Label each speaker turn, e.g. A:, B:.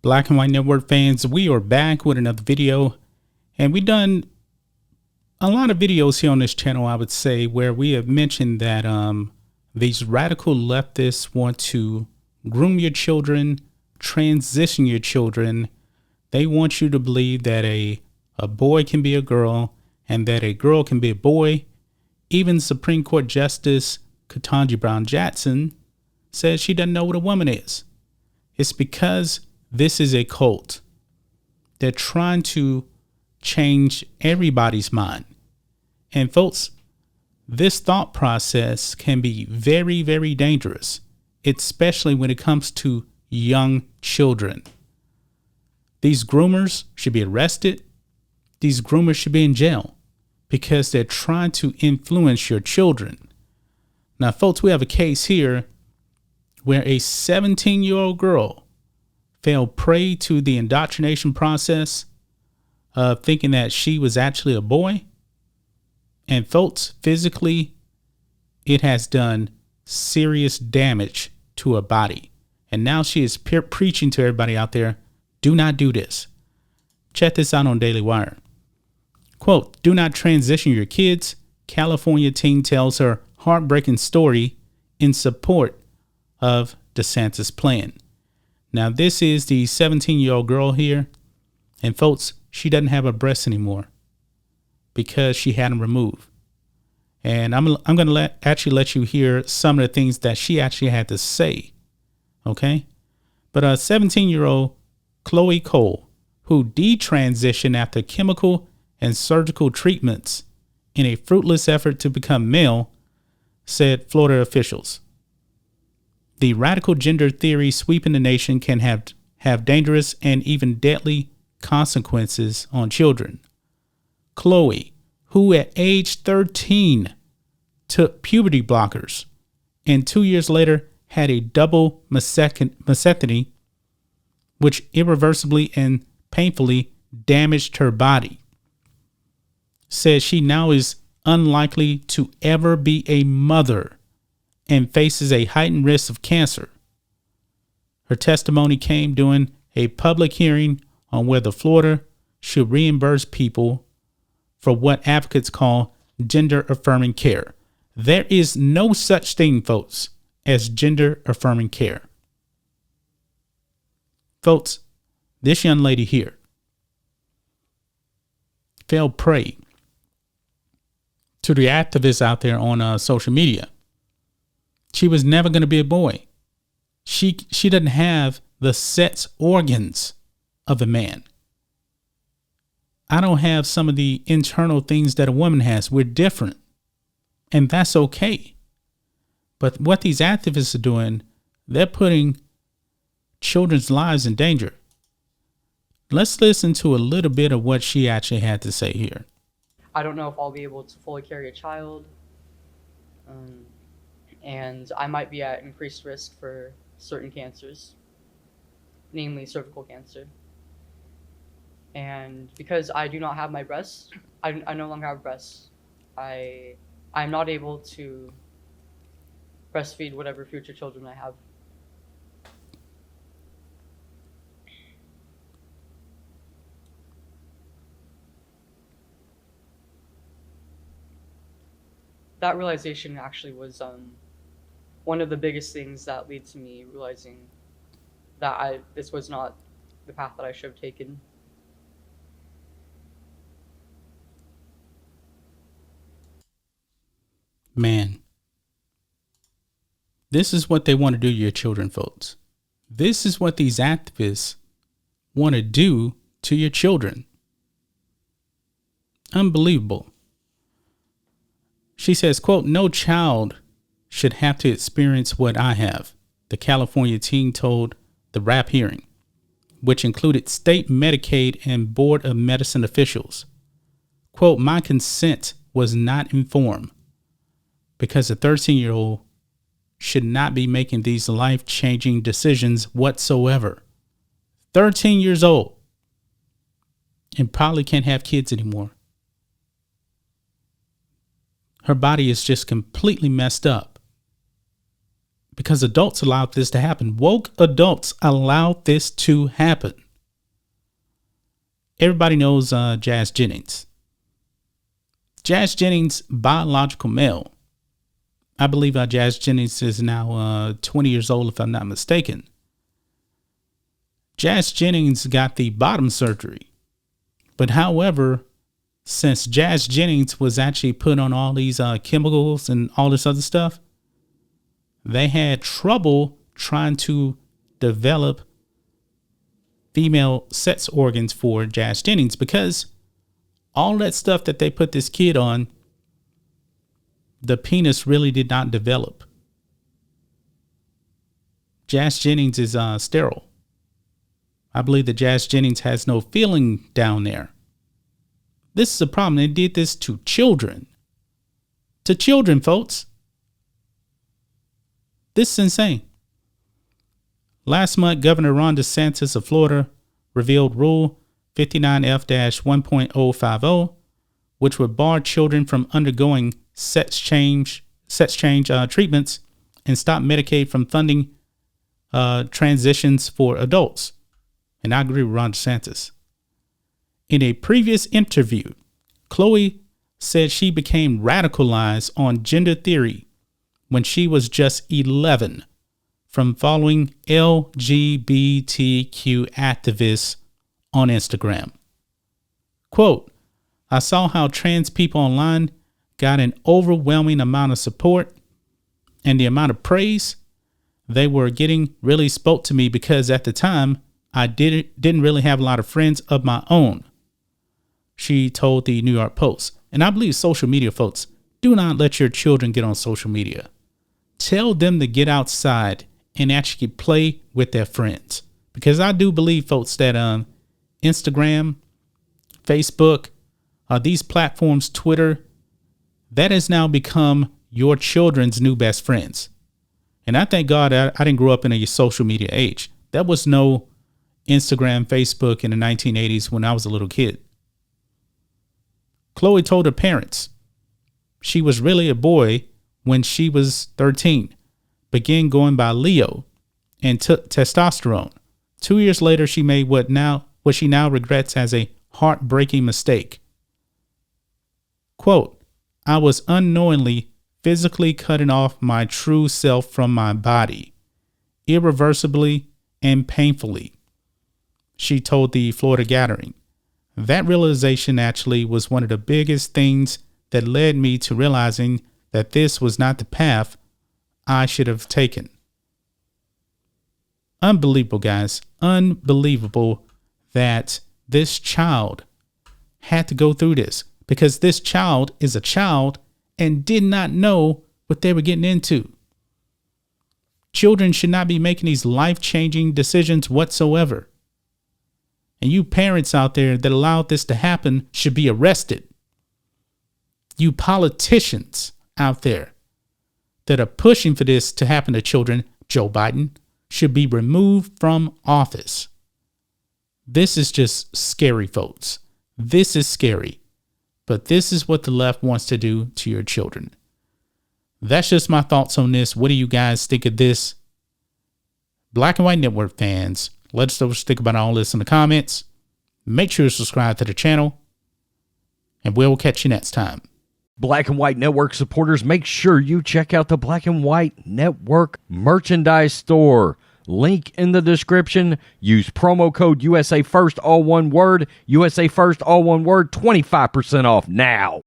A: Black and White Network fans, we are back with another video, and we've done a lot of videos here on this channel, I would say, where we have mentioned that these radical leftists want to groom your children, transition your children. They want you to believe that a boy can be a girl and that a girl can be a boy. Even Supreme Court Justice Ketanji Brown Jackson says she doesn't know what a woman is. It's because this is a cult. They're trying to change everybody's mind. And folks, this thought process can be very, very dangerous, especially when it comes to young children. These groomers should be arrested. These groomers should be in jail because they're trying to influence your children. Now, folks, we have a case here where a 17-year-old girl fell prey to the indoctrination process of thinking that she was actually a boy. And folks, physically, it has done serious damage to her body. And now she is preaching to everybody out there, do not do this. Check this out on Daily Wire. Quote, do not transition your kids. California teen tells her heartbreaking story in support of DeSantis' plan. Now, this is the 17-year-old girl here. And folks, she doesn't have a breast anymore because she had them removed. And I'm going to actually let you hear some of the things that she actually had to say. Okay. But a 17-year-old Chloe Cole, who detransitioned after chemical and surgical treatments in a fruitless effort to become male, said Florida officials. The radical gender theory sweeping the nation can have dangerous and even deadly consequences on children. Chloe, who at age 13 took puberty blockers and 2 years later had a double mastectomy, which irreversibly and painfully damaged her body, says she now is unlikely to ever be a mother and faces a heightened risk of cancer. Her testimony came during a public hearing on whether Florida should reimburse people for what advocates call gender-affirming care. There is no such thing, folks, as gender-affirming care. Folks, this young lady here fell prey to the activists out there on social media. She was never going to be a boy. She doesn't have the sex organs of a man. I don't have some of the internal things that a woman has. We're different. And that's okay. But what these activists are doing, they're putting children's lives in danger. Let's listen to a little bit of what she actually had to say here.
B: I don't know if I'll be able to fully carry a child. And I might be at increased risk for certain cancers, namely cervical cancer. And because I do not have my breasts, I no longer have breasts. I'm not able to breastfeed whatever future children I have. That realization actually was one of the biggest things that led to me realizing that this was not the path that I should have taken.
A: Man, this is what they want to do to your children, folks. This is what these activists want to do to your children. Unbelievable. She says, quote, no child should have to experience what I have, the California teen told the RAP hearing, which included state Medicaid and Board of Medicine officials. Quote, my consent was not informed because a 13-year-old should not be making these life-changing decisions whatsoever. 13 years old and probably can't have kids anymore. Her body is just completely messed up because adults allowed this to happen. Woke adults allowed this to happen. Everybody knows Jazz Jennings. Jazz Jennings, biological male. I believe Jazz Jennings is now 20 years old, if I'm not mistaken. Jazz Jennings got the bottom surgery. But however, since Jazz Jennings was actually put on all these chemicals and all this other stuff, they had trouble trying to develop female sex organs for Jazz Jennings, because all that stuff that they put this kid on, the penis really did not develop. Jazz Jennings is sterile. I believe that Jazz Jennings has no feeling down there. This is a problem. They did this to children. To children, folks. This is insane. Last month, Governor Ron DeSantis of Florida revealed Rule 59F-1.050, which would bar children from undergoing sex change treatments and stop Medicaid from funding transitions for adults. And I agree with Ron DeSantis. In a previous interview, Chloe said she became radicalized on gender theory when she was just 11 from following LGBTQ activists on Instagram. Quote, I saw how trans people online got an overwhelming amount of support, and the amount of praise they were getting really spoke to me, because at the time I didn't really have a lot of friends of my own, she told the New York Post. And I believe social media, folks, do not let your children get on social media. Tell them to get outside and actually play with their friends. Because I do believe, folks, that Instagram, Facebook, these platforms, Twitter, that has now become your children's new best friends. And I thank God I didn't grow up in a social media age. There was no Instagram, Facebook in the 1980s when I was a little kid. Chloe told her parents she was really a boy when she was 13, began going by Leo, and took testosterone. 2 years later, she made what she now regrets as a heartbreaking mistake. Quote, I was unknowingly physically cutting off my true self from my body, irreversibly and painfully, she told the Florida Gathering. That realization actually was one of the biggest things that led me to realizing that this was not the path I should have taken. Unbelievable, guys. Unbelievable that this child had to go through this, because this child is a child and did not know what they were getting into. Children should not be making these life-changing decisions whatsoever. And you parents out there that allowed this to happen should be arrested. You politicians out there that are pushing for this to happen to children, Joe Biden, should be removed from office. This is just scary, folks. This is scary. But this is what the left wants to do to your children. That's just my thoughts on this. What do you guys think of this? Black and White Network fans, let us know what you think about all this in the comments. Make sure to subscribe to the channel, and we'll catch you next time.
C: Black and White Network supporters, make sure you check out the Black and White Network merchandise store. Link in the description. Use promo code USA First, all one word. USA First, all one word. 25% off now.